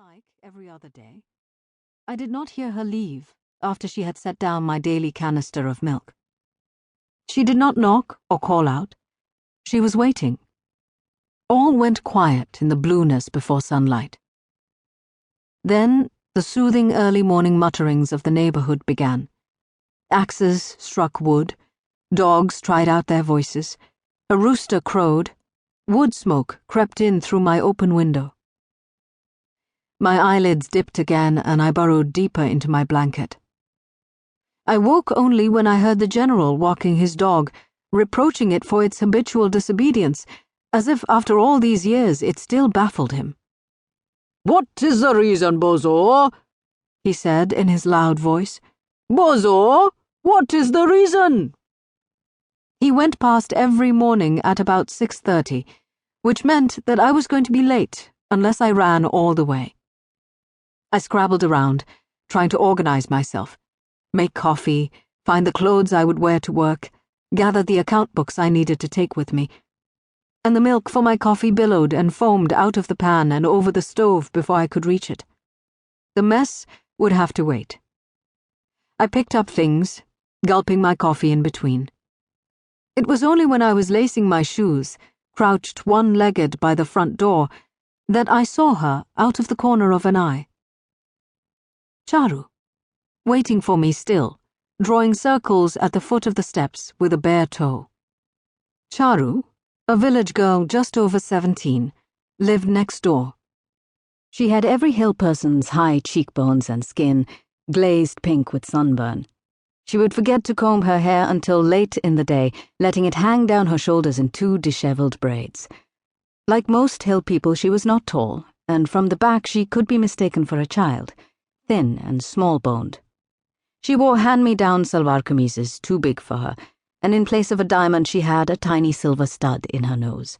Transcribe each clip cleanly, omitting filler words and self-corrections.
Unlike every other day, I did not hear her leave after she had set down my daily canister of milk. She did not knock or call out. She was waiting. All went quiet in the blueness before sunlight. Then the soothing early morning mutterings of the neighborhood began. Axes struck wood, dogs tried out their voices, a rooster crowed, wood smoke crept in through my open window. My eyelids dipped again, and I burrowed deeper into my blanket. I woke only when I heard the general walking his dog, reproaching it for its habitual disobedience, as if after all these years it still baffled him. "What is the reason, Bozo?" he said in his loud voice. "Bozo, what is the reason?" He went past every morning at about 6:30, which meant that I was going to be late unless I ran all the way. I scrabbled around, trying to organize myself, make coffee, find the clothes I would wear to work, gather the account books I needed to take with me. And the milk for my coffee billowed and foamed out of the pan and over the stove before I could reach it. The mess would have to wait. I picked up things, gulping my coffee in between. It was only when I was lacing my shoes, crouched one-legged by the front door, that I saw her out of the corner of an eye. Charu, waiting for me still, drawing circles at the foot of the steps with a bare toe. Charu, a village girl just over 17, lived next door. She had every hill person's high cheekbones and skin, glazed pink with sunburn. She would forget to comb her hair until late in the day, letting it hang down her shoulders in two disheveled braids. Like most hill people, she was not tall, and from the back she could be mistaken for a child, thin and small-boned. She wore hand-me-down salwar kameezes too big for her, and in place of a diamond she had a tiny silver stud in her nose.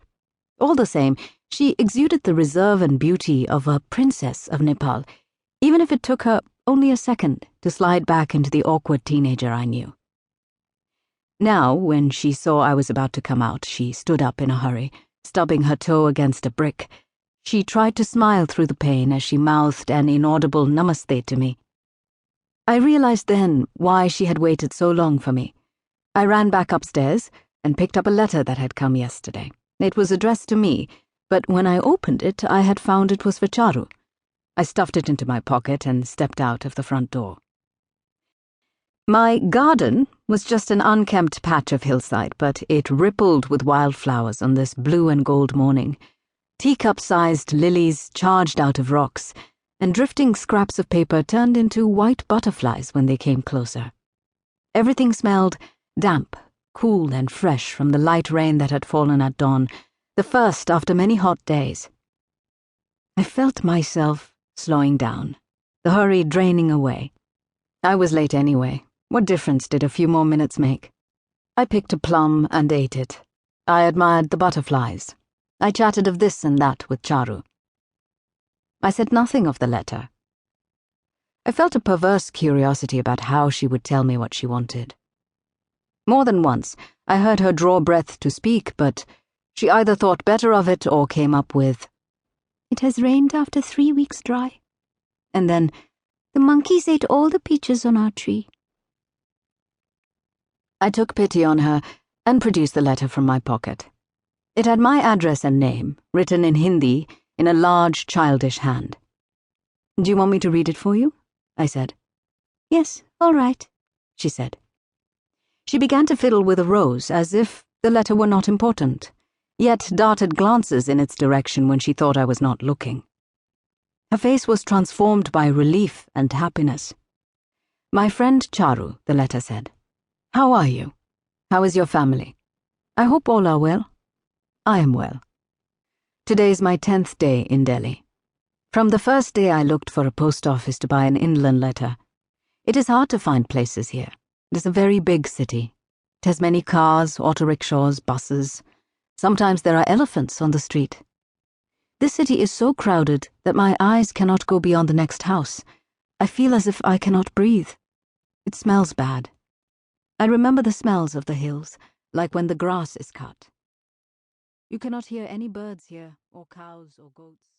All the same, she exuded the reserve and beauty of a princess of Nepal, even if it took her only a second to slide back into the awkward teenager I knew. Now, when she saw I was about to come out, she stood up in a hurry, stubbing her toe against a brick. She tried to smile through the pain as she mouthed an inaudible namaste to me. I realized then why she had waited so long for me. I ran back upstairs and picked up a letter that had come yesterday. It was addressed to me, but when I opened it, I had found it was for Charu. I stuffed it into my pocket and stepped out of the front door. My garden was just an unkempt patch of hillside, but it rippled with wildflowers on this blue and gold morning. Teacup-sized lilies charged out of rocks, and drifting scraps of paper turned into white butterflies when they came closer. Everything smelled damp, cool, and fresh from the light rain that had fallen at dawn, the first after many hot days. I felt myself slowing down, the hurry draining away. I was late anyway. What difference did a few more minutes make? I picked a plum and ate it. I admired the butterflies. I chatted of this and that with Charu. I said nothing of the letter. I felt a perverse curiosity about how she would tell me what she wanted. More than once, I heard her draw breath to speak, but she either thought better of it or came up with, "It has rained after 3 weeks dry." And then, "The monkeys ate all the peaches on our tree." I took pity on her and produced the letter from my pocket. It had my address and name, written in Hindi, in a large, childish hand. "Do you want me to read it for you?" I said. "Yes, all right," she said. She began to fiddle with a rose as if the letter were not important, yet darted glances in its direction when she thought I was not looking. Her face was transformed by relief and happiness. "My friend Charu," the letter said. "How are you? How is your family? I hope all are well. I am well. Today's my 10th day in Delhi. From the first day I looked for a post office to buy an inland letter. It is hard to find places here. It is a very big city. It has many cars, auto rickshaws, buses. Sometimes there are elephants on the street. This city is so crowded that my eyes cannot go beyond the next house. I feel as if I cannot breathe. It smells bad. I remember the smells of the hills, like when the grass is cut. You cannot hear any birds here, or cows or goats.